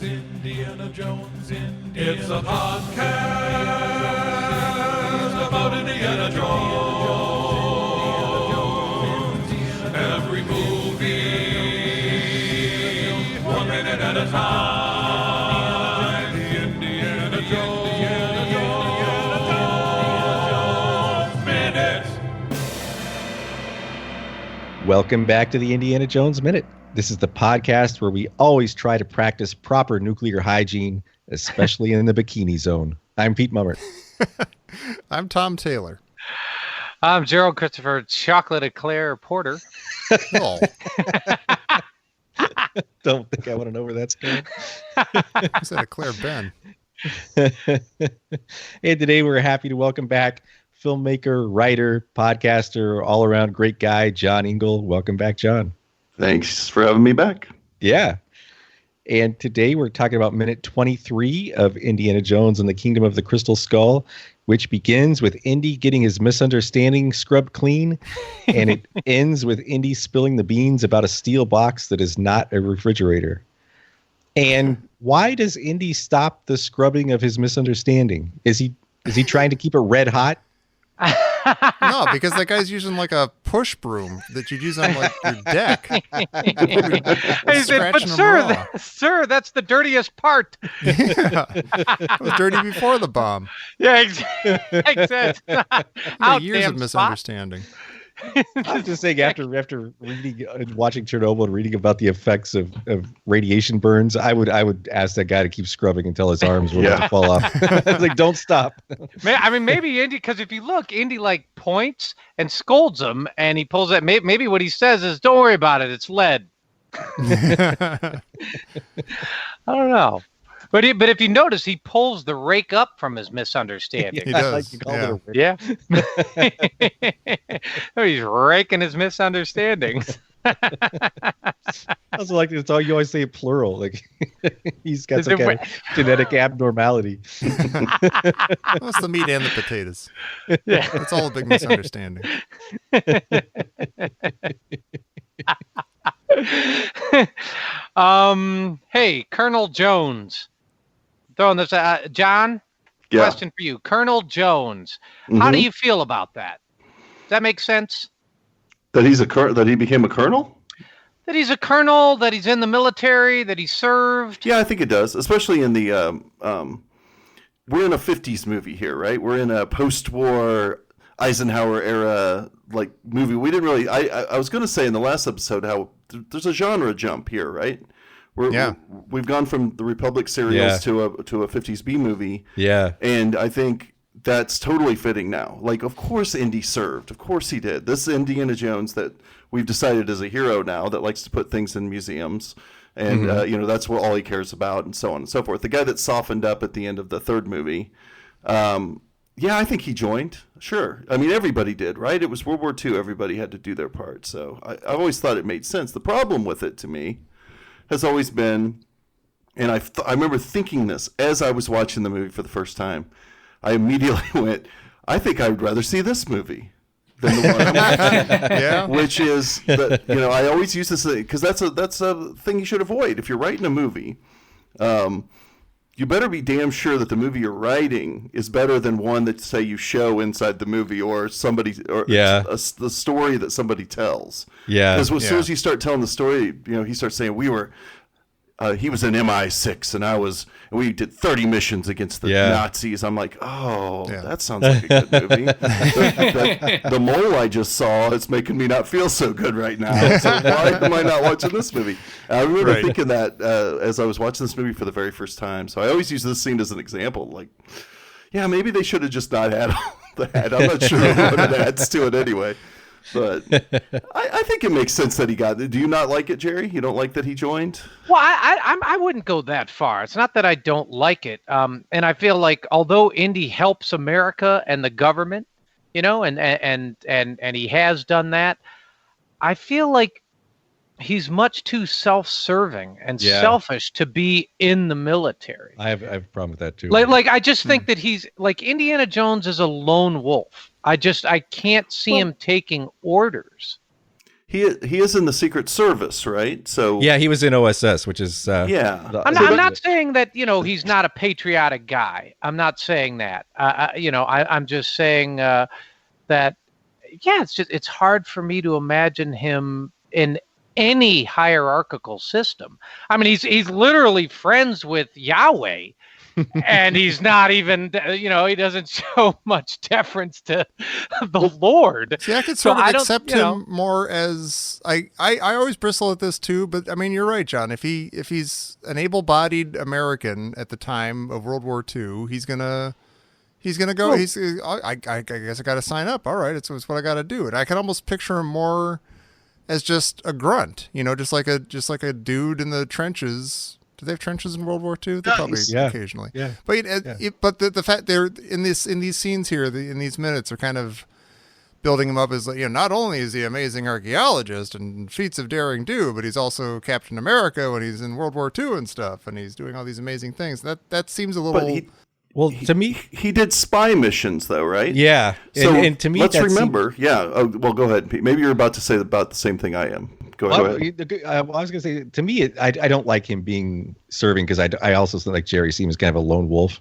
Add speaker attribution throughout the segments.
Speaker 1: Indiana Jones. It's a podcast about Indiana Jones. Every movie, 1 minute at a time. Indiana Jones Minute.
Speaker 2: Welcome back to the Indiana Jones Minute. This is the podcast where we always try to practice proper nuclear hygiene, especially in the bikini zone. I'm Pete Mummert.
Speaker 3: I'm Tom Taylor.
Speaker 4: I'm Gerald Christopher Chocolate Eclair Porter.
Speaker 3: Oh.
Speaker 2: Don't think I want to know where that's going.
Speaker 3: I said Eclair Ben.
Speaker 2: And today we're happy to welcome back filmmaker, writer, podcaster, all-around great guy, John Ingle. Welcome back, John.
Speaker 5: Thanks for having me back.
Speaker 2: Yeah. And today we're talking about minute 23 of Indiana Jones and the Kingdom of the Crystal Skull, which begins with Indy getting his misunderstanding scrubbed clean, and it ends with Indy spilling the beans about a steel box that is not a refrigerator. And why does Indy stop the scrubbing of his misunderstanding? Is he trying to keep it red hot?
Speaker 3: No, because that guy's using like a push broom that you'd use on like your deck.
Speaker 4: He said, but sir, that's the dirtiest part.
Speaker 3: Yeah. It was dirty before the bomb.
Speaker 4: Yeah, exactly.
Speaker 3: Years of misunderstanding.
Speaker 2: I'm just saying, after reading and watching Chernobyl and reading about the effects of radiation burns, I would ask that guy to keep scrubbing until his arms were about to fall off. It's like, don't stop.
Speaker 4: I mean, maybe Indy, because if you look, Indy like points and scolds him, and he pulls that. Maybe what he says is, "Don't worry about it. It's lead." I don't know. But if you notice, he pulls the rake up from his misunderstanding.
Speaker 3: He does.
Speaker 2: Like you call it a
Speaker 4: Yeah. He's raking his misunderstandings.
Speaker 2: I also like it's all you always say plural. Like he's got some kind of genetic abnormality.
Speaker 3: That's the meat and the potatoes.
Speaker 4: Yeah.
Speaker 3: It's all a big misunderstanding.
Speaker 4: Hey, Colonel Jones. Throwing this John, question for you. Colonel Jones. How do you feel about that? Does that make sense?
Speaker 5: That he became a colonel?
Speaker 4: That he's a colonel, that he's in the military, that he served?
Speaker 5: Yeah, I think it does, especially in the we're in a 50s movie here, right? We're in a post-war Eisenhower era like movie. We didn't really I was going to say in the last episode how there's a genre jump here, right? We've gone from the Republic serials to a 50s B movie.
Speaker 2: Yeah.
Speaker 5: And I think that's totally fitting now. Like, of course Indy served. Of course he did. This Indiana Jones that we've decided is a hero now that likes to put things in museums. And, that's what all he cares about and so on and so forth. The guy that softened up at the end of the third movie. I think he joined. Sure. I mean, everybody did, right? It was World War II. Everybody had to do their part. So I always thought it made sense. The problem with it to me has always been, and I remember thinking this as I was watching the movie for the first time. I immediately went, I think I would rather see this movie than the one I'm watching.
Speaker 3: Yeah.
Speaker 5: Which is, I always use this because that's a thing you should avoid. If you're writing a movie, you better be damn sure that the movie you're writing is better than one that, say, you show inside the movie or the story that somebody tells.
Speaker 2: Yeah.
Speaker 5: Because as soon as you start telling the story, he starts saying he was in MI6 and we did 30 missions against the Nazis. I'm like, that sounds like a good movie. The mole I just saw is making me not feel so good right now. So why am I not watching this movie? I remember thinking that as I was watching this movie for the very first time. So I always use this scene as an example. Like, maybe they should have just not had that. I'm not sure what it adds to it anyway. But I think it makes sense that he got it. Do you not like it, Jerry? You don't like that he joined?
Speaker 4: Well, I wouldn't go that far. It's not that I don't like it. And I feel like although Indy helps America and the government, and he has done that, I feel like he's much too self-serving and selfish to be in the military.
Speaker 2: I have a problem with that too.
Speaker 4: Like I just think that he's like Indiana Jones is a lone wolf. I can't see him taking orders.
Speaker 5: he is in the Secret Service, right? So
Speaker 2: Yeah, he was in OSS, which is
Speaker 5: Yeah.
Speaker 2: the-
Speaker 4: I'm not saying that, he's not a patriotic guy. I'm not saying that. I'm just saying that, yeah, it's hard for me to imagine him in any hierarchical system. I mean, he's literally friends with Yahweh. And he's not even, he doesn't show much deference to the Lord.
Speaker 3: See, I could
Speaker 4: So
Speaker 3: sort of
Speaker 4: I don't-
Speaker 3: accept him more as I always bristle at this too, but I mean you're right, John. If he's an able-bodied American at the time of World War II, he's gonna go. I guess I got to sign up. All right, it's what I got to do. And I can almost picture him more as just a grunt, just like a dude in the trenches. Do they have trenches in World War II? They probably occasionally.
Speaker 2: Yeah.
Speaker 3: But but the fact they're in these scenes here, in these minutes, are kind of building him up as like, not only is he an amazing archaeologist and feats of daring do, but he's also Captain America when he's in World War II and stuff, and he's doing all these amazing things. That seems a little.
Speaker 2: Well, to me,
Speaker 5: he did spy missions, though, right?
Speaker 2: yeah.
Speaker 5: So
Speaker 2: and to me,
Speaker 5: let's
Speaker 2: that
Speaker 5: remember. Yeah. Oh, well, go ahead, Pete. Maybe you're about to say about the same thing I am. Go ahead.
Speaker 2: I was going to say, to me, I don't like him being serving because I also think like Jerry seems kind of a lone wolf.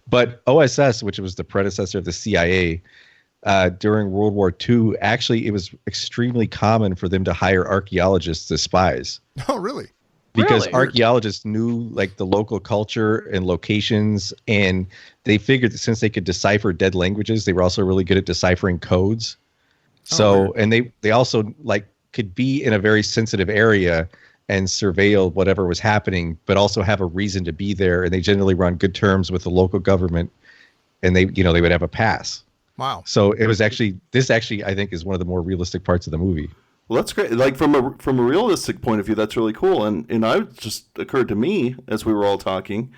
Speaker 2: But OSS, which was the predecessor of the CIA, during World War II, actually, it was extremely common for them to hire archaeologists as spies.
Speaker 3: Oh, really?
Speaker 2: Because
Speaker 4: Really?
Speaker 2: archaeologists knew like the local culture and locations, and they figured that since they could decipher dead languages, they were also really good at deciphering codes. So, and they also like could be in a very sensitive area and surveil whatever was happening, but also have a reason to be there. And they generally were on good terms with the local government, and they would have a pass.
Speaker 3: Wow.
Speaker 2: So it was this I think is one of the more realistic parts of the movie.
Speaker 5: Well, that's great. Like from a realistic point of view, that's really cool. And I just occurred to me as we were all talking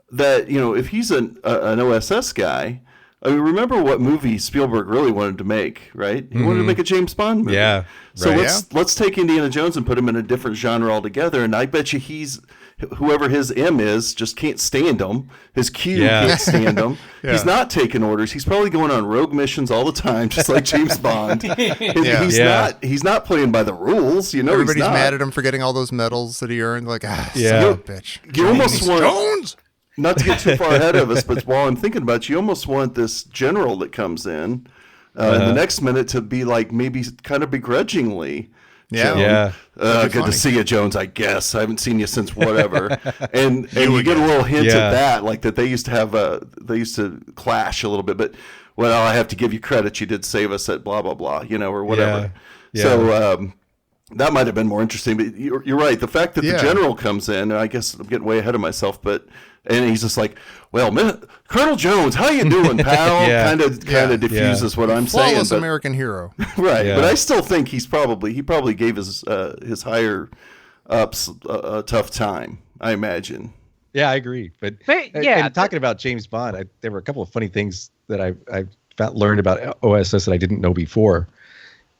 Speaker 5: that if he's an OSS guy, I mean, remember what movie Spielberg really wanted to make, right? He wanted to make a James Bond movie.
Speaker 2: Yeah.
Speaker 5: So
Speaker 2: right.
Speaker 5: let's take Indiana Jones and put him in a different genre altogether. And I bet you whoever his M is just can't stand him. His Q can't stand him.
Speaker 3: Yeah.
Speaker 5: He's not taking orders. He's probably going on rogue missions all the time, just like James Bond. He's not playing by the rules.
Speaker 3: Everybody's
Speaker 5: he's not.
Speaker 3: mad at him for getting all those medals that he earned. Like, son of a bitch.
Speaker 5: You almost want
Speaker 3: Jones.
Speaker 5: not to get too far ahead of us, but while I'm thinking about it, you almost want this general that comes in the next minute to be like maybe kind of begrudgingly.
Speaker 3: Yeah.
Speaker 2: Yeah.
Speaker 5: Good
Speaker 3: funny.
Speaker 5: to see you, Jones. I guess I haven't seen you since whatever, and you get a little hint of that, like that they used to clash a little bit. But well, I have to give you credit. You did save us at blah blah blah, or whatever.
Speaker 2: Yeah.
Speaker 5: So that might have been more interesting. But you're right. The fact that the general comes in, and I guess I'm getting way ahead of myself, but. And he's just like, well, Colonel Jones, how you doing, pal? Kind of diffuses what I'm saying.
Speaker 3: Flawless
Speaker 5: But,
Speaker 3: American hero.
Speaker 5: right.
Speaker 2: Yeah.
Speaker 5: But I still think he probably gave his higher ups a tough time, I imagine.
Speaker 2: Yeah, I agree. But and talking about James Bond, there were a couple of funny things that I learned about OSS that I didn't know before.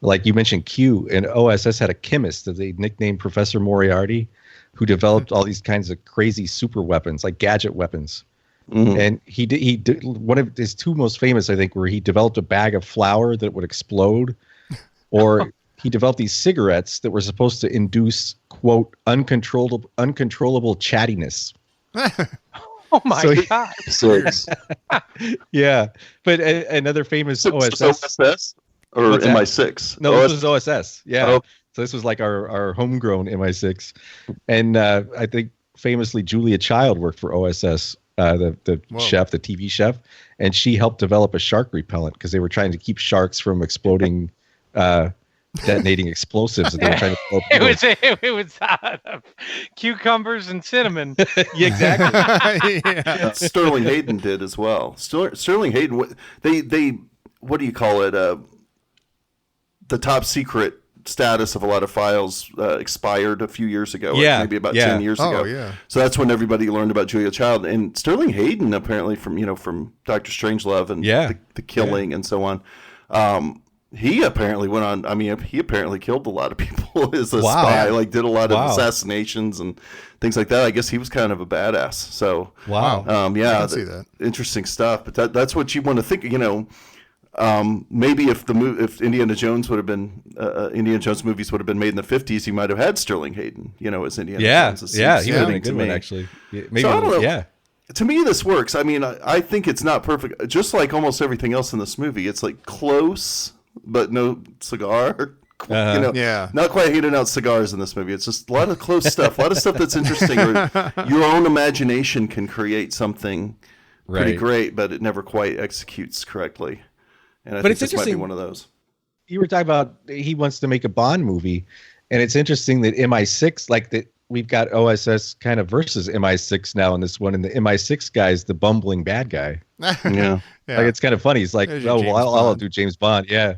Speaker 2: Like you mentioned Q, and OSS had a chemist that they nicknamed Professor Moriarty, who developed all these kinds of crazy super weapons, like gadget weapons. Mm-hmm. And he did one of his two most famous, I think, where he developed a bag of flour that would explode, or he developed these cigarettes that were supposed to induce, quote, uncontrollable chattiness.
Speaker 4: Oh my God.
Speaker 2: Yeah. But another famous OSS.
Speaker 5: OSS or
Speaker 2: What's that?
Speaker 5: MI6?
Speaker 2: No, this was OSS. Yeah.
Speaker 5: Oh.
Speaker 2: So this was like our homegrown MI6. And I think famously Julia Child worked for OSS, the chef, the TV chef. And she helped develop a shark repellent because they were trying to keep sharks from exploding, detonating explosives. And they were trying to blow people.
Speaker 4: It was cucumbers and cinnamon.
Speaker 2: Yeah, exactly.
Speaker 5: Sterling Hayden did as well. Sterling Hayden, they what do you call it? The top secret status of a lot of files expired a few years ago, maybe about 10 years ago.
Speaker 3: Yeah.
Speaker 5: So that's when everybody learned about Julia Child. And Sterling Hayden, apparently from Dr. Strangelove and the Killing and so on, he apparently went on. I mean, he apparently killed a lot of people as a spy. Like did a lot of assassinations and things like that. I guess he was kind of a badass. So
Speaker 3: I can see that.
Speaker 5: interesting stuff. But that's what you want to think. Maybe if Indiana Jones would have been Indiana Jones movies would have been made in the 50s, he might have had Sterling Hayden, as Indiana Jones.
Speaker 2: He would have been a good one, actually. Maybe,
Speaker 5: so I don't know. To me, this works. I mean, I think it's not perfect. Just like almost everything else in this movie, it's like close, but no cigar. Not quite handing out cigars in this movie. It's just a lot of close stuff, a lot of stuff that's interesting. Or your own imagination can create something pretty great, but it never quite executes correctly. And I think this might be one of those.
Speaker 2: You were talking about he wants to make a Bond movie, and it's interesting that MI6, like that, we've got OSS kind of versus MI6 now in this one, and the MI6 guy is the bumbling bad guy.
Speaker 5: Yeah.
Speaker 2: Like it's kind of funny. He's like, I'll do James Bond. Yeah,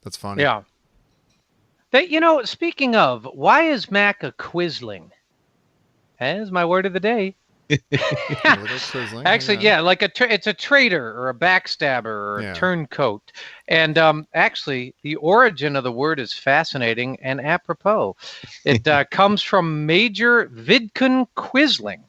Speaker 3: that's funny.
Speaker 4: Yeah. Speaking of, why is Mac a Quisling? That's my word of the day. Actually, like it's a traitor or a backstabber or a turncoat. And actually, the origin of the word is fascinating and apropos. It comes from Major Vidkun Quisling,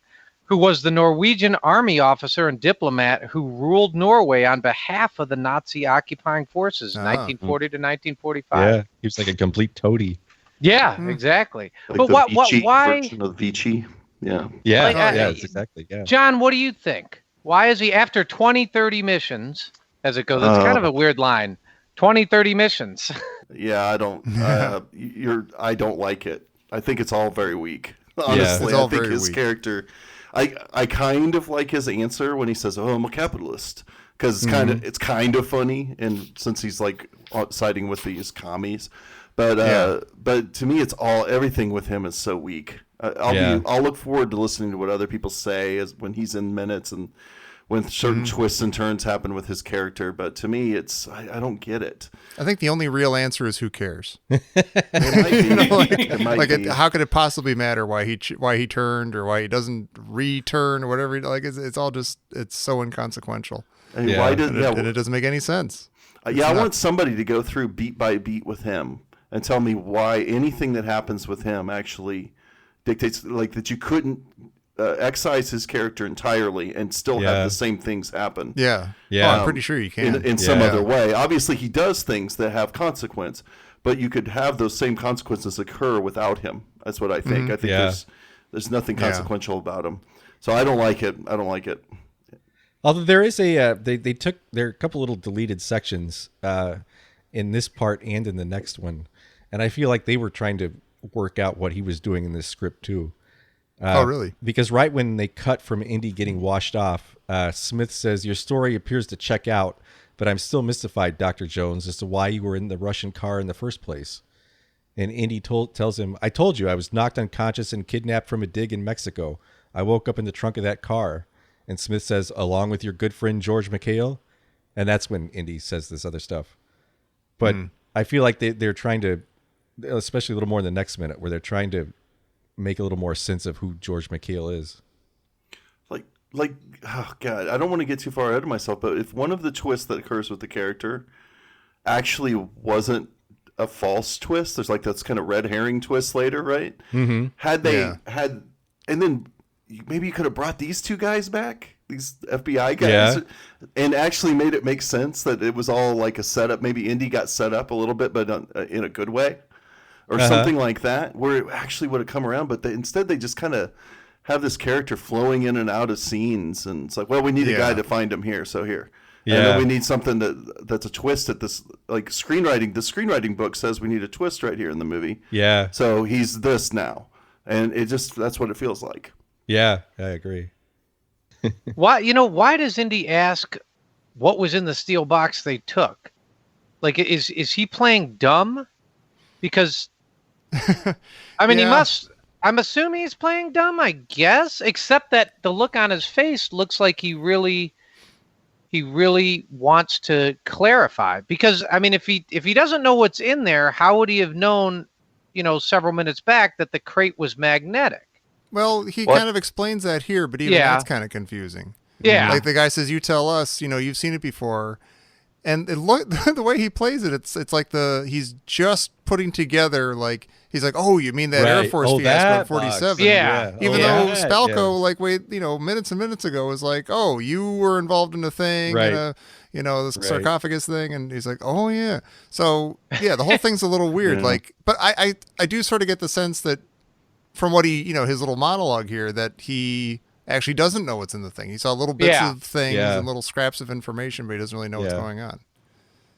Speaker 4: who was the Norwegian army officer and diplomat who ruled Norway on behalf of the Nazi occupying forces, 1940 to 1945.
Speaker 2: Yeah, he was like a complete toady.
Speaker 4: Yeah, exactly.
Speaker 5: Like
Speaker 4: but why?
Speaker 5: Version of Vichy. Yeah.
Speaker 2: Yeah, exactly. Yeah.
Speaker 4: John, what do you think? Why is he after 20, 30 missions, as it goes? It's kind of a weird line. 20, 30 missions.
Speaker 5: Yeah, I don't. I don't like it. I think it's all very weak. Honestly, I think his character. I kind of like his answer when he says, "Oh, I'm a capitalist," because it's kind of funny, and since he's like siding with these commies, but to me, it's everything with him is so weak. I'll look forward to listening to what other people say as when he's in minutes and when certain twists and turns happen with his character. But to me, I don't get it.
Speaker 3: I think the only real answer is who cares.
Speaker 5: It might be.
Speaker 3: How could it possibly matter why he turned or why he doesn't return or whatever? It's all just it's so inconsequential.
Speaker 5: And it
Speaker 3: doesn't make any sense.
Speaker 5: I want somebody to go through beat by beat with him and tell me why anything that happens with him actually dictates like that you couldn't excise his character entirely and still have the same things happen.
Speaker 3: Yeah. I'm pretty sure you can
Speaker 5: in some other way. Obviously, he does things that have consequence, but you could have those same consequences occur without him. That's what I think. I think there's nothing consequential about him. So I don't like it.
Speaker 2: Although there is there are a couple little deleted sections in this part and in the next one, and I feel like they were trying to work out what he was doing in this script too.
Speaker 3: Oh, really?
Speaker 2: Because right when they cut from Indy getting washed off, Smith says, "Your story appears to check out, but I'm still mystified, Dr. Jones, as to why you were in the Russian car in the first place." And Indy tells him, "I told you I was knocked unconscious and kidnapped from a dig in Mexico. I woke up in the trunk of that car." And Smith says, "Along with your good friend George McHale." And that's when Indy says this other stuff. But I feel like they're trying to, especially a little more in the next minute, where they're trying to make a little more sense of who George McHale is.
Speaker 5: Like, oh God, I don't want to get too far ahead of myself, but if one of the twists that occurs with the character actually wasn't a false twist, there's like that's kind of red herring twist later, right? Mm-hmm. And then maybe you could have brought these two guys back, these FBI guys, and actually made it make sense that it was all like a setup. Maybe Indy got set up a little bit, but in a good way. Or something like that, where it actually would have come around, but instead they just kind of have this character flowing in and out of scenes, and it's like, well, we need a guy to find him here, so here. And then we need something that's a twist at this, like screenwriting. The screenwriting book says we need a twist right here in the movie. Yeah. So he's this now, and that's what it feels like.
Speaker 2: Yeah, I agree.
Speaker 4: Why does Indy ask what was in the steel box they took? Like, is he playing dumb? Because I mean, he must. I'm assuming he's playing dumb, I guess, except that the look on his face looks like he really wants to clarify. Because I mean, if he doesn't know what's in there, how would he have known, several minutes back that the crate was magnetic?
Speaker 3: Well, he kind of explains that here, but even that's kind of confusing.
Speaker 4: Yeah,
Speaker 3: like the guy says, "You tell us, you've seen it before." And the way he plays it, it's like he's just putting together, like, He's like, oh, you mean that Air
Speaker 2: Right.
Speaker 3: Force
Speaker 2: Oh,
Speaker 3: fiasco
Speaker 2: that
Speaker 3: in 47?
Speaker 2: box.
Speaker 4: Yeah.
Speaker 3: Even
Speaker 2: Oh,
Speaker 3: though
Speaker 2: yeah.
Speaker 3: Spalko,
Speaker 2: Yeah.
Speaker 3: like, minutes and minutes ago was like, oh, you were involved in a thing,
Speaker 2: Right.
Speaker 3: and this
Speaker 2: Right.
Speaker 3: sarcophagus thing, and he's like, oh yeah. So yeah, the whole thing's a little weird.
Speaker 5: Yeah.
Speaker 3: Like, but I do sort of get the sense that from what he, his little monologue here, that he actually doesn't know what's in the thing. He saw little bits
Speaker 4: Yeah.
Speaker 3: of things
Speaker 2: Yeah.
Speaker 3: and little scraps of information, but he doesn't really know what's
Speaker 2: Yeah.
Speaker 3: going on.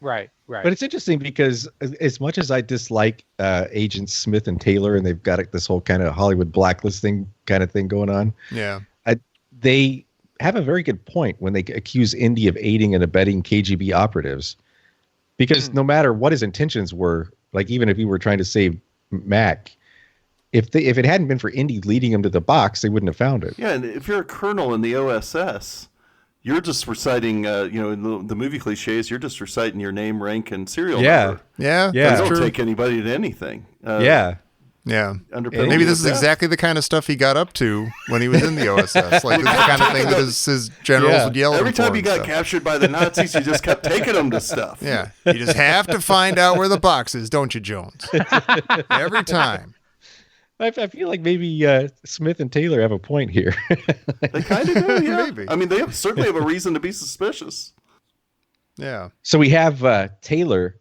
Speaker 4: Right.
Speaker 2: But it's interesting because as much as I dislike Agents Smith and Taylor, and they've got this whole kind of Hollywood blacklisting kind of thing going on,
Speaker 3: Yeah.
Speaker 2: they have a very good point when they accuse Indy of aiding and abetting KGB operatives. Because no matter what his intentions were, like even if he were trying to save Mac, if it hadn't been for Indy leading him to the box, they wouldn't have found it.
Speaker 5: Yeah, and if you're a colonel in the OSS, you're just reciting, in the movie cliches, you're just reciting your name, rank, and serial number.
Speaker 3: Yeah.
Speaker 2: Yeah.
Speaker 3: That's
Speaker 5: Don't
Speaker 3: true.
Speaker 5: take anybody to anything.
Speaker 2: Yeah.
Speaker 3: Yeah.
Speaker 5: Under
Speaker 3: Maybe
Speaker 5: penalty
Speaker 3: this
Speaker 5: of
Speaker 3: is
Speaker 5: death.
Speaker 3: exactly the kind of stuff he got up to when he was in the OSS. Like, this is the kind of thing that his generals
Speaker 2: Yeah.
Speaker 3: would yell at him
Speaker 5: Every time
Speaker 3: for
Speaker 5: you
Speaker 3: and
Speaker 5: got
Speaker 3: stuff.
Speaker 5: captured by the Nazis, you just kept taking them to stuff.
Speaker 3: Yeah. You just have to find out where the box is, don't you, Jones? Every time.
Speaker 2: I feel like maybe Smith and Taylor have a point here.
Speaker 5: They kind of do, yeah.
Speaker 3: Maybe.
Speaker 5: I mean, they certainly have a reason to be suspicious.
Speaker 3: Yeah.
Speaker 2: So we have Taylor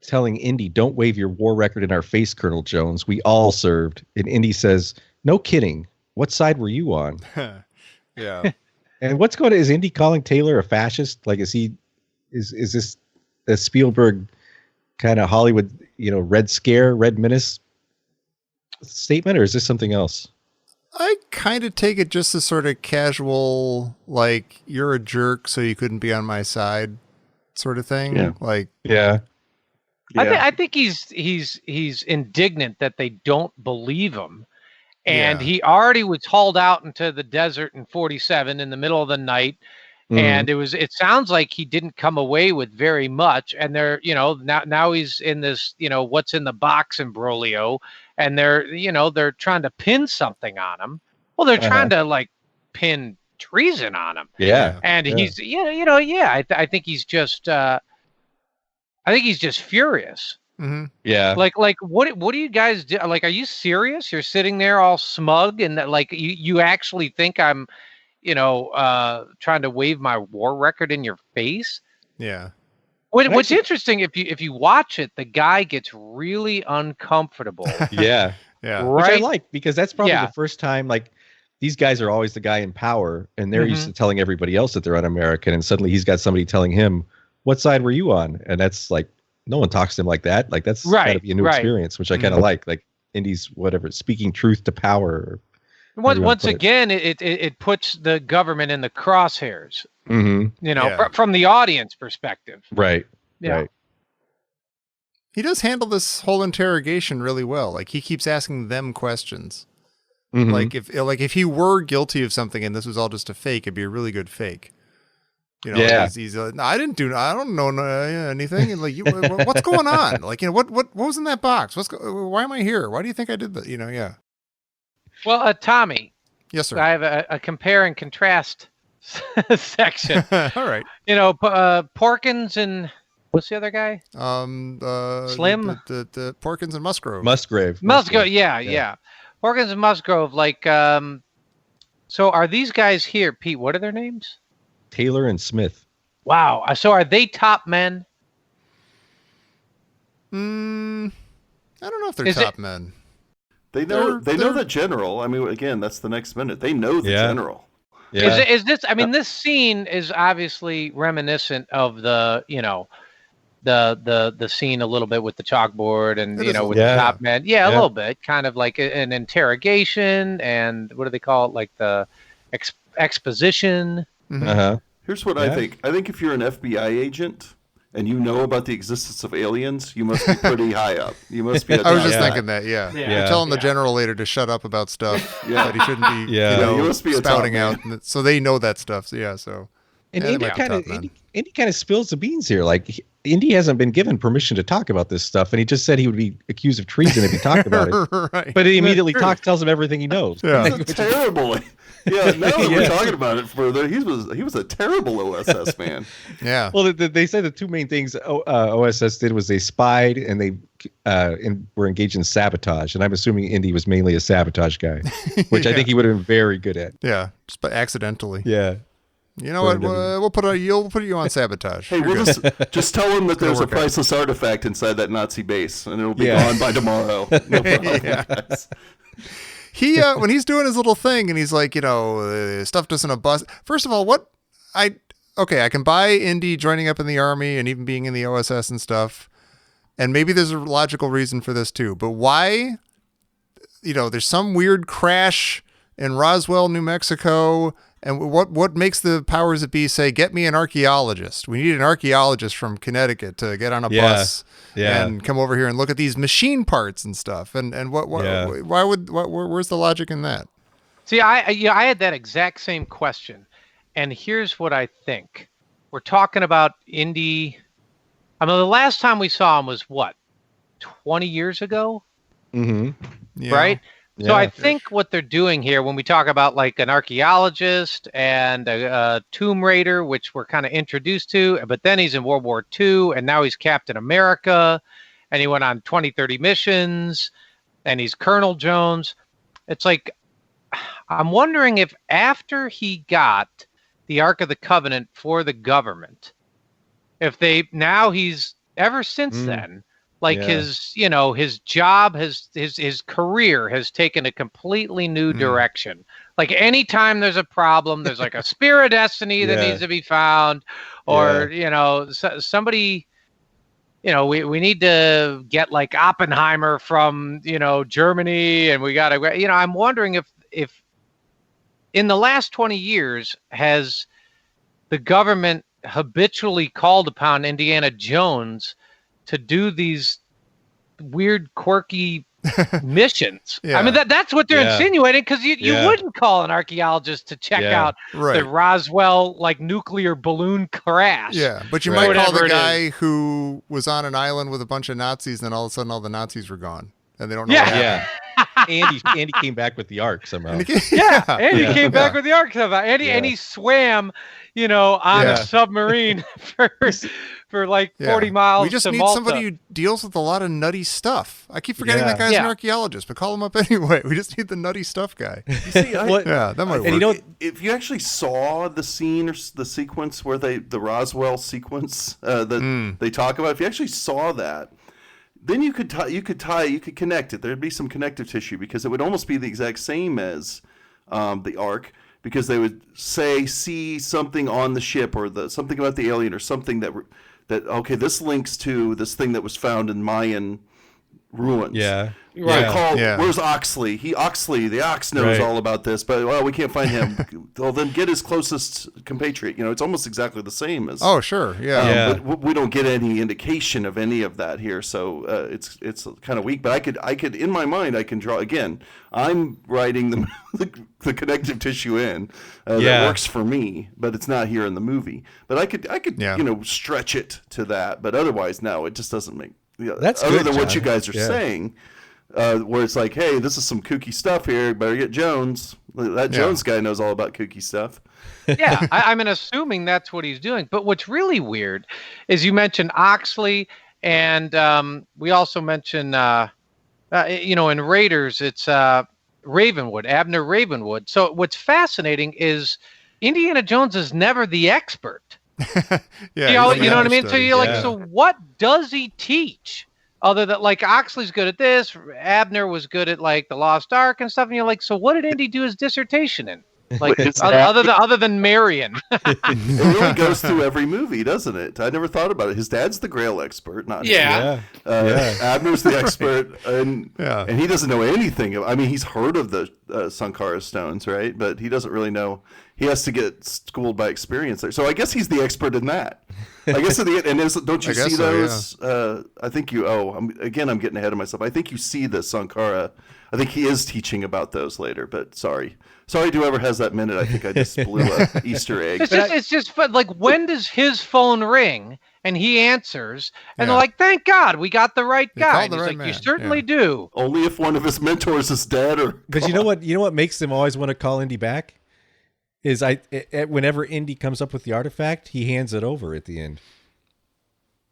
Speaker 2: telling Indy, "Don't wave your war record in our face, Colonel Jones. We all served." And Indy says, "No kidding. What side were you on?"
Speaker 3: Yeah.
Speaker 2: And what's going on? Is Indy calling Taylor a fascist? Like, is this a Spielberg kind of Hollywood, Red Scare, Red Menace statement, or is this something else?
Speaker 3: I kind of take it just as sort of casual, like, you're a jerk, so you couldn't be on my side sort of thing.
Speaker 5: Yeah.
Speaker 3: Like,
Speaker 2: Yeah.
Speaker 4: I think he's indignant that they don't believe him, and
Speaker 3: Yeah.
Speaker 4: he already was hauled out into the desert in 47 in the middle of the night, and it sounds like he didn't come away with very much. And they're now he's in this what's in the box imbroglio, and they're trying to pin something on him. Well, they're trying to like pin treason on him,
Speaker 2: Yeah.
Speaker 4: and he's I think he's just. I think he's just furious.
Speaker 3: mm-hmm.
Speaker 2: Yeah.
Speaker 4: Like what do you guys do? Like, are you serious? You're sitting there all smug, and that like you actually think I'm, trying to wave my war record in your face?
Speaker 3: Yeah.
Speaker 4: What's interesting, if you watch it, the guy gets really uncomfortable.
Speaker 2: Yeah.
Speaker 3: Yeah.
Speaker 2: Which I
Speaker 4: Right?
Speaker 2: like, because that's probably
Speaker 4: Yeah.
Speaker 2: the first time, like, these guys are always the guy in power, and they're used
Speaker 4: Mhm.
Speaker 2: to telling everybody else that they're un-American, and suddenly he's got somebody telling him, "What side were you on?" And that's like, no one talks to him like that. Like, that's got to
Speaker 4: Right,
Speaker 2: be a new
Speaker 4: right.
Speaker 2: experience, which I kind of like Indy's whatever, speaking truth to power.
Speaker 4: Once
Speaker 2: put it.
Speaker 4: again, it puts the government in the crosshairs.
Speaker 3: Yeah.
Speaker 4: From the audience perspective.
Speaker 2: Right.
Speaker 4: Yeah.
Speaker 2: Right.
Speaker 3: He does handle this whole interrogation really well. Like, he keeps asking them questions.
Speaker 2: Mhm.
Speaker 3: Like if he were guilty of something and this was all just a fake, it'd be a really good fake.
Speaker 2: Yeah.
Speaker 3: He's no, I don't know anything. And like, what's going on? Like, what was in that box? Why am I here? Why do you think I did that? Yeah.
Speaker 4: Well, Tommy,
Speaker 3: Yes, sir.
Speaker 4: I have a compare and contrast section.
Speaker 3: All right.
Speaker 4: Porkins and what's the other guy? Slim?
Speaker 3: The Porkins and Musgrove.
Speaker 2: Musgrave.
Speaker 4: Musgrove. Yeah. Porkins and Musgrove. Like, so are these guys here, Pete? What are their names?
Speaker 2: Taylor and Smith.
Speaker 4: Wow. So are they top men?
Speaker 3: I don't know if they're
Speaker 4: Is
Speaker 3: top men.
Speaker 5: They know
Speaker 3: They're-
Speaker 5: the general. I mean, again, that's the next minute. They know the
Speaker 2: Yeah.
Speaker 5: general.
Speaker 2: Yeah.
Speaker 4: Is this? I mean, this scene is obviously reminiscent of the the scene a little bit with the chalkboard and
Speaker 3: It is a
Speaker 4: with
Speaker 2: little,
Speaker 4: the
Speaker 2: yeah.
Speaker 4: top men. Yeah, a
Speaker 2: Yeah.
Speaker 4: little bit, kind of like an interrogation, and what do they call it? Like the exposition.
Speaker 2: Uh-huh.
Speaker 5: Here's what
Speaker 2: Yeah.
Speaker 5: I think. I think if you're an FBI agent and you know about the existence of aliens, you must be pretty high up. You must be.
Speaker 3: I was just
Speaker 2: Yeah.
Speaker 3: thinking that. Yeah.
Speaker 4: Yeah.
Speaker 3: You're telling the
Speaker 4: Yeah.
Speaker 3: general later to shut up about stuff
Speaker 5: Yeah.
Speaker 3: that he shouldn't be.
Speaker 2: Yeah.
Speaker 5: You must be a top
Speaker 3: spouting
Speaker 5: man.
Speaker 3: out, so they know that stuff. So, yeah. So.
Speaker 2: And
Speaker 3: Yeah, they
Speaker 2: Indy
Speaker 3: might be
Speaker 2: kind of
Speaker 3: top men.
Speaker 2: Indy kind of spills the beans here. Like, Indy hasn't been given permission to talk about this stuff, and he just said he would be accused of treason if he talked about it.
Speaker 3: Right.
Speaker 2: But he immediately tells him everything he knows.
Speaker 3: Yeah.
Speaker 5: He's a terrible. Yeah, now that we're
Speaker 2: Yeah.
Speaker 5: talking about it further, he was a terrible OSS man.
Speaker 3: Yeah.
Speaker 2: Well, they say the two main things OSS did was they spied and they were engaged in sabotage, and I'm assuming Indy was mainly a sabotage guy, which I think he would have been very good at.
Speaker 3: Yeah, just by accidentally.
Speaker 2: Yeah.
Speaker 3: You know what? We'll put you on sabotage.
Speaker 5: Hey,
Speaker 3: You're
Speaker 5: we'll
Speaker 3: good.
Speaker 5: just tell him that there's a
Speaker 3: work out.
Speaker 5: priceless artifact inside that Nazi base, and it'll be gone by tomorrow. No problem, guys.
Speaker 3: He when he's doing his little thing and he's like, stuffed us in a bus. First of all, I can buy Indy joining up in the army and even being in the OSS and stuff. And maybe there's a logical reason for this too. But why, there's some weird crash in Roswell, New Mexico. And what makes the powers that be say, get me an archaeologist? We need an archaeologist from Connecticut to get on a bus and come over here and look at these machine parts and stuff. And where's the logic in that?
Speaker 4: See, I had that exact same question. And here's what I think. We're talking about Indy. I mean, the last time we saw him was 20 years ago?
Speaker 2: Mm-hmm.
Speaker 3: Yeah.
Speaker 4: Right? So I think what they're doing here, when we talk about like an archaeologist and a Tomb Raider, which we're kind of introduced to, but then he's in World War II, and now he's Captain America, and he went on 20, 30 missions, and he's Colonel Jones. It's like, I'm wondering if after he got the Ark of the Covenant for the government, he's ever since then, his job his career has taken a completely new direction. Like anytime there's a problem, there's like a spear of destiny that needs to be found, or somebody, we need to get like Oppenheimer from Germany, and we got to I'm wondering if in the last 20 years has the government habitually called upon Indiana Jones to do these weird, quirky missions. I mean, that's what they're insinuating, because you wouldn't call an archaeologist to check out the Roswell nuclear balloon crash.
Speaker 3: Yeah, but you might call the guy who was on an island with a bunch of Nazis, and then all of a sudden all the Nazis were gone, and they don't know what happened.
Speaker 2: Andy came back with the Ark somehow.
Speaker 4: Andy came back with the Ark somehow. And he swam, on a submarine for like 40 miles.
Speaker 3: We just
Speaker 4: to
Speaker 3: need
Speaker 4: Malta.
Speaker 3: somebody who deals with a lot of nutty stuff. I keep forgetting that guy's an archaeologist, but call him up anyway. We just need the nutty stuff guy.
Speaker 5: You see,
Speaker 3: that might work.
Speaker 5: If you actually saw the scene or the sequence where the Roswell sequence that they talk about, if you actually saw that, then you could connect it. There'd be some connective tissue, because it would almost be the exact same as the Ark, because they would see something on the ship, or something about the alien, or something that this links to this thing that was found in Mayan ruins.
Speaker 2: Yeah.
Speaker 5: Right. Where's Oxley? The ox knows all about this, but we can't find him. Well, then get his closest compatriot. It's almost exactly the same as.
Speaker 3: Oh, sure. Yeah.
Speaker 5: But we don't get any indication of any of that here, so it's kind of weak. But I could in my mind I can draw again. I'm writing the connective tissue in that works for me, but it's not here in the movie. But I could stretch it to that. But otherwise, no, it just doesn't make.
Speaker 2: That's
Speaker 5: other
Speaker 2: good,
Speaker 5: than what
Speaker 2: John.
Speaker 5: you guys are saying, where it's like, hey, this is some kooky stuff here. Better get Jones. That Jones guy knows all about kooky stuff.
Speaker 4: Yeah, I'm assuming that's what he's doing. But what's really weird is you mentioned Oxley, and we also mentioned, in Raiders, it's Ravenwood, Abner Ravenwood. So what's fascinating is Indiana Jones is never the expert. You know what I mean? So you're like, so what does he teach? Other than Oxley's good at this, Abner was good at the Lost Ark and stuff, and you're like, so what did Indy do his dissertation in? Other than Marion.
Speaker 5: It really goes through every movie, doesn't it? I never thought about it. His dad's the Grail expert, not him. Abner's the expert, and he doesn't know anything. I mean, he's heard of the Sankara stones, right? But he doesn't really know. He has to get schooled by experience there. So I guess he's the expert in that. I guess don't you see those? Yeah. I think you. I'm getting ahead of myself. I think you see the Sankara. I think he is teaching about those later. But sorry to whoever has that minute. I think I just blew a Easter egg.
Speaker 4: It's just fun. When does his phone ring and he answers, and they're like, "Thank God, we got the right guy." And he's like, "You certainly do."
Speaker 5: Only if one of his mentors is dead, or.
Speaker 2: But you know what makes them always want to call Indy back? Is whenever Indy comes up with the artifact, he hands it over at the end.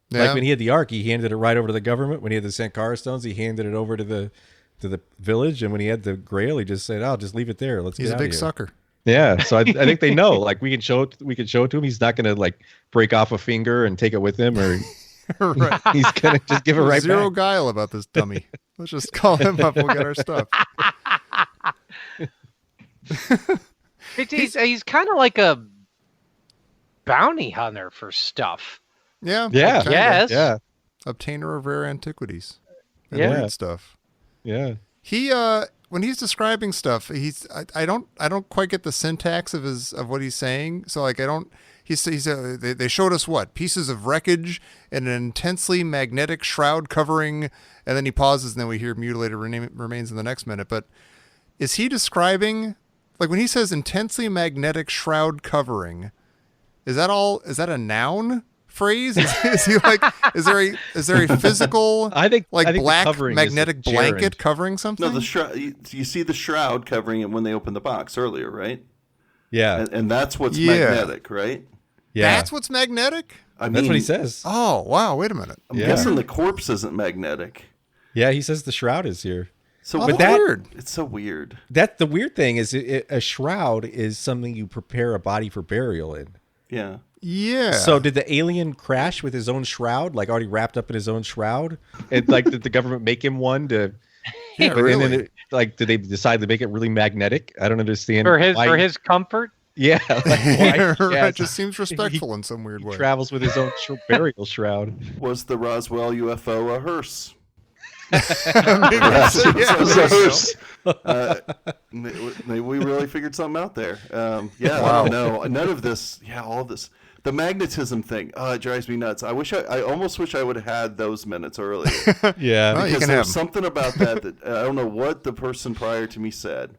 Speaker 3: Yeah.
Speaker 2: Like when he had the Ark, he handed it right over to the government. When he had the Sankara stones, he handed it over to the village. And when he had the Grail, he just said, "Oh, just leave it there. Let's
Speaker 3: He's
Speaker 2: get
Speaker 3: a
Speaker 2: out of
Speaker 3: big
Speaker 2: here."
Speaker 3: sucker.
Speaker 2: Yeah, so I think they know. Like we can show it to him. He's not gonna like break off a finger and take it with him, or
Speaker 3: Right.
Speaker 2: he's gonna just give it right
Speaker 3: Zero
Speaker 2: back.
Speaker 3: guile about this dummy. Let's just call him up. We'll get our stuff.
Speaker 4: He's kind of like a bounty hunter for stuff.
Speaker 3: Yeah.
Speaker 2: Yeah.
Speaker 3: kinda.
Speaker 4: Yes.
Speaker 2: Yeah,
Speaker 3: Obtainer of rare antiquities. And
Speaker 4: Yeah.
Speaker 3: weird stuff.
Speaker 2: yeah.
Speaker 3: He when he's describing stuff, I don't quite get the syntax of what he's saying. So like they showed us what pieces of wreckage and an intensely magnetic shroud covering, and then he pauses and then we hear mutilated remains in the next minute. But is he describing, like when he says intensely magnetic shroud covering, is that a noun phrase? Is he like is there a physical
Speaker 2: I think
Speaker 3: like
Speaker 2: the
Speaker 3: black
Speaker 2: covering is
Speaker 3: magnetic
Speaker 2: the
Speaker 3: blanket
Speaker 2: gerund.
Speaker 3: covering something?
Speaker 5: No, the shroud. You see the shroud covering it when they open the box earlier, right?
Speaker 2: Yeah,
Speaker 5: And that's what's
Speaker 3: Yeah.
Speaker 5: magnetic, right?
Speaker 2: yeah.
Speaker 3: That's what's magnetic?
Speaker 5: I mean,
Speaker 2: That's what he says.
Speaker 3: Oh, wow, wait a minute.
Speaker 5: I'm
Speaker 2: Yeah.
Speaker 5: guessing the corpse isn't magnetic.
Speaker 2: Yeah, he says the shroud is here.
Speaker 5: So
Speaker 3: Oh,
Speaker 5: but
Speaker 3: that's
Speaker 2: that-
Speaker 3: weird.
Speaker 5: it's so weird.
Speaker 2: That the weird thing is, a shroud is something you prepare a body for burial in.
Speaker 5: Yeah.
Speaker 3: Yeah.
Speaker 2: So did the alien crash with his own shroud, like already wrapped up in his own shroud? And like, did the government make him one to?
Speaker 3: Yeah,
Speaker 2: and
Speaker 3: really.
Speaker 2: then like, did they decide to make it really magnetic? I don't understand.
Speaker 4: For
Speaker 2: why-
Speaker 4: his comfort.
Speaker 2: Yeah, like, why?
Speaker 3: Right,
Speaker 2: Yeah,
Speaker 3: it just seems respectful in some weird
Speaker 2: he
Speaker 3: way.
Speaker 2: travels with his own burial shroud.
Speaker 5: Was the Roswell UFO a hearse? Maybe we really figured something out there. Yeah,
Speaker 3: Wow.
Speaker 5: I don't know. None of this. Yeah, all of this. The magnetism thing. It drives me nuts. I almost wish I would have had those minutes earlier.
Speaker 2: Yeah,
Speaker 3: Well, you
Speaker 5: Because
Speaker 3: can
Speaker 5: there
Speaker 3: have
Speaker 5: was
Speaker 3: 'em.
Speaker 5: something about that I don't know what the person prior to me said,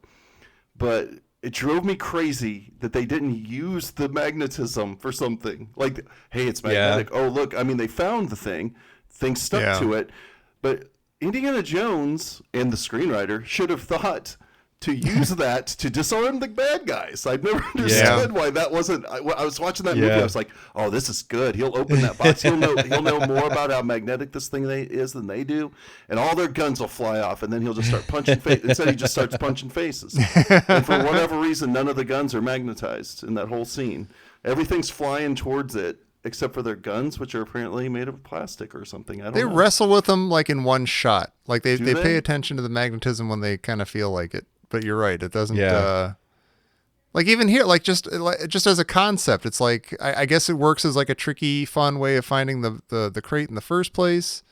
Speaker 5: but it drove me crazy that they didn't use the magnetism for something. Like, hey, it's magnetic. Oh, look, I mean, they found the thing stuck
Speaker 3: Yeah.
Speaker 5: to it, but Indiana Jones and the screenwriter should have thought to use that to disarm the bad guys. I've never understood why that wasn't. I was watching that movie.
Speaker 2: Yeah.
Speaker 5: I was like, "Oh, this is good. He'll open that box. He'll know more about how magnetic this thing is than they do, and all their guns will fly off, and then he'll just start punching faces." Instead, he just starts punching faces, and for whatever reason, none of the guns are magnetized in that whole scene. Everything's flying towards it, except for their guns, which are apparently made of plastic or something. I don't
Speaker 3: They
Speaker 5: know.
Speaker 3: wrestle with them like in one shot. Like they
Speaker 5: Do
Speaker 3: pay
Speaker 5: they?
Speaker 3: attention to the magnetism when they kind of feel like it. But you're right, it doesn't.
Speaker 2: Yeah.
Speaker 3: Like even here, like just as a concept, it's like I guess it works as like a tricky, fun way of finding the crate in the first place.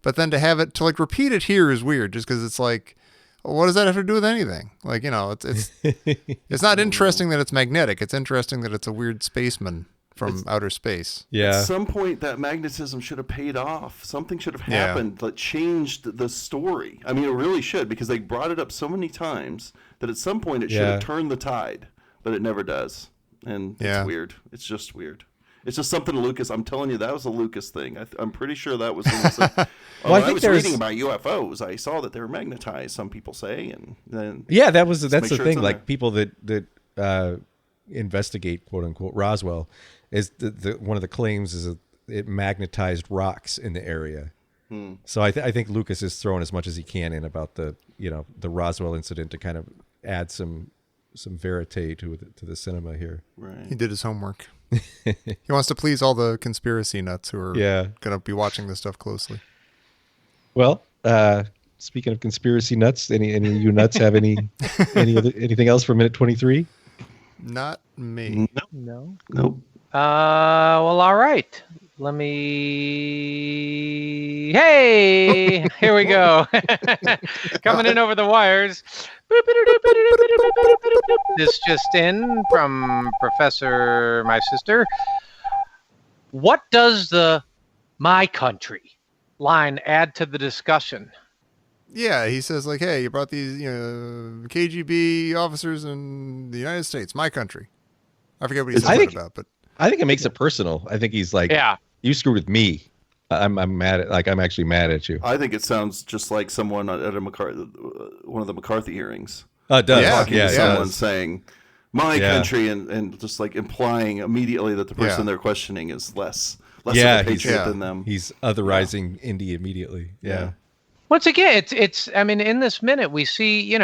Speaker 3: But then to have it to like repeat it here is weird, just because it's like, well, what does that have to do with anything? Like, you know, it's it's not interesting that it's magnetic. It's interesting that it's a weird spaceman from outer space.
Speaker 2: yeah.
Speaker 5: At some point, that magnetism should have paid off. Something should have
Speaker 3: Yeah.
Speaker 5: happened that changed the story. I mean, it really should, because they brought it up so many times that at some point it should
Speaker 2: Yeah.
Speaker 5: have turned the tide, but it never does. And
Speaker 3: Yeah.
Speaker 5: it's weird. It's just weird. It's just something Lucas. I'm telling you, that was a Lucas thing. I'm pretty sure that was.
Speaker 2: I
Speaker 5: I
Speaker 2: think
Speaker 5: was
Speaker 2: there's-
Speaker 5: reading about UFOs. I saw that they were magnetized. Some people say, and then
Speaker 2: Yeah, that's
Speaker 5: make
Speaker 2: the
Speaker 5: sure it's
Speaker 2: thing.
Speaker 5: in
Speaker 2: Like
Speaker 5: there.
Speaker 2: people that investigate, quote unquote, Roswell, is the one of the claims is that it magnetized rocks in the area. So I think Lucas is throwing as much as he can in about the Roswell incident to kind of add some verite to the cinema here.
Speaker 5: right.
Speaker 3: He did his homework. He wants to please all the conspiracy nuts who are
Speaker 2: Yeah.
Speaker 3: going to be watching this stuff closely.
Speaker 2: Well, speaking of conspiracy nuts, any of you nuts have anything else for minute 23?
Speaker 3: Not me.
Speaker 4: No.
Speaker 5: Nope.
Speaker 4: Well, all right. Let me. Hey, here we go. Coming in over the wires. This just in from Professor, my sister. What does the "my country" line add to the discussion?
Speaker 3: Yeah, he says like, "Hey, you brought these, KGB officers in the United States, my country." I forget what he says
Speaker 2: I
Speaker 3: that
Speaker 2: think-
Speaker 3: about, but
Speaker 2: I think it makes it personal. I think he's like,
Speaker 4: Yeah.
Speaker 2: you screwed with me. I'm mad at, like, I'm actually mad at you.
Speaker 5: I think it sounds just like someone at one of the McCarthy hearings.
Speaker 2: Oh, it does.
Speaker 3: Yeah,
Speaker 5: Talking
Speaker 2: yeah,
Speaker 5: to
Speaker 2: it
Speaker 5: someone
Speaker 2: does.
Speaker 5: saying my
Speaker 2: Yeah.
Speaker 5: country and just like implying immediately that the person
Speaker 3: Yeah.
Speaker 5: they're questioning is less less of a patriot than them.
Speaker 2: He's otherizing Indy immediately. Yeah.
Speaker 4: Once again, it's. I mean, in this minute, we see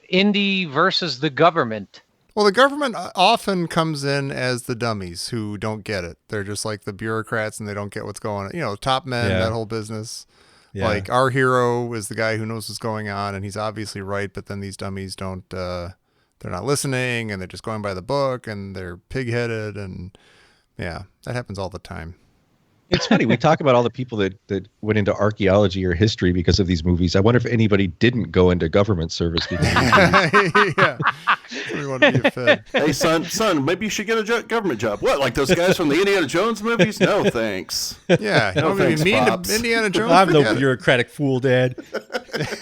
Speaker 4: Indy versus the government.
Speaker 3: Well, the government often comes in as the dummies who don't get it. They're just like the bureaucrats and they don't get what's going on. Top men, that whole business. Yeah. Like our hero is the guy who knows what's going on and he's obviously right, but then these dummies don't, they're not listening and they're just going by the book and they're pig-headed and that happens all the time.
Speaker 2: It's funny. We talk about all the people that went into archaeology or history because of these movies. I wonder if anybody didn't go into government service because of these movies.
Speaker 3: Yeah. We want to be fed.
Speaker 5: Hey, son, maybe you should get a government job. What, like those guys from the Indiana Jones movies? No, thanks.
Speaker 3: Yeah. You don't
Speaker 5: thanks,
Speaker 3: mean
Speaker 5: Pops.
Speaker 3: to Indiana Jones.
Speaker 2: I'm no bureaucratic fool, Dad.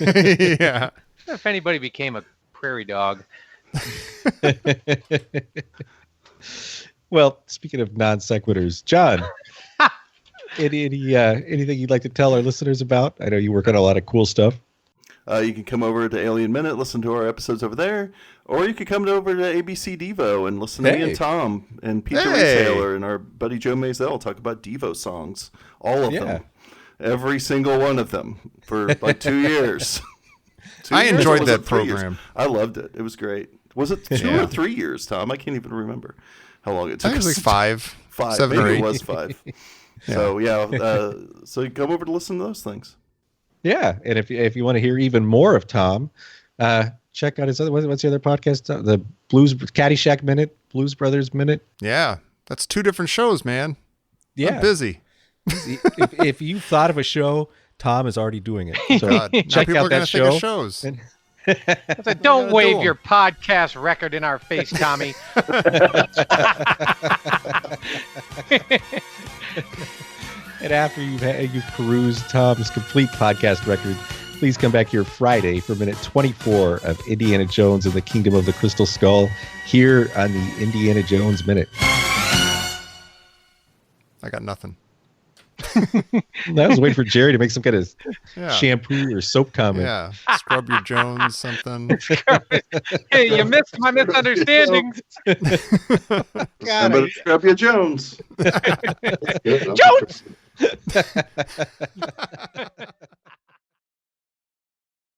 Speaker 3: Yeah.
Speaker 4: If anybody became a prairie dog.
Speaker 2: Well, speaking of non sequiturs, John, anything you'd like to tell our listeners about? I know you work on a lot of cool stuff.
Speaker 5: You can come over to Alien Minute, listen to our episodes over there, or you could come over to ABC Devo and listen to me and Tom and Peter Taylor and our buddy Joe Maisel talk about Devo songs, all of them, every single one of them for like 2 years.
Speaker 3: I enjoyed that program.
Speaker 5: I loved it. It was great. Was it 2 or 3 years, Tom? I can't even remember how long it took.
Speaker 3: I think it was like 5.
Speaker 5: 5.
Speaker 3: 7
Speaker 5: Maybe
Speaker 3: or 8.
Speaker 5: it was 5. So so you come over to listen to those things.
Speaker 2: Yeah, and if you want to hear even more of Tom, check out his other. What's the other podcast? The Blues Caddyshack Minute, Blues Brothers Minute.
Speaker 3: Yeah, that's 2 different shows, man.
Speaker 2: Yeah,
Speaker 3: I'm busy.
Speaker 2: if you thought of a show, Tom is already doing it. So
Speaker 3: God, now
Speaker 2: check
Speaker 3: people
Speaker 2: out
Speaker 3: are gonna
Speaker 2: that
Speaker 3: think of
Speaker 2: show.
Speaker 3: shows.
Speaker 4: Don't wave your podcast record in our face, Tommy.
Speaker 2: And after you've perused Tom's complete podcast record, please come back here Friday for minute 24 of Indiana Jones and the Kingdom of the Crystal Skull here on the Indiana Jones Minute.
Speaker 3: I got nothing.
Speaker 2: I was waiting for Jerry to make some kind of shampoo or soap comment.
Speaker 3: Yeah, scrub your Jones something.
Speaker 4: Hey, you missed my misunderstandings.
Speaker 5: Somebody scrub your Jones.
Speaker 4: Jones!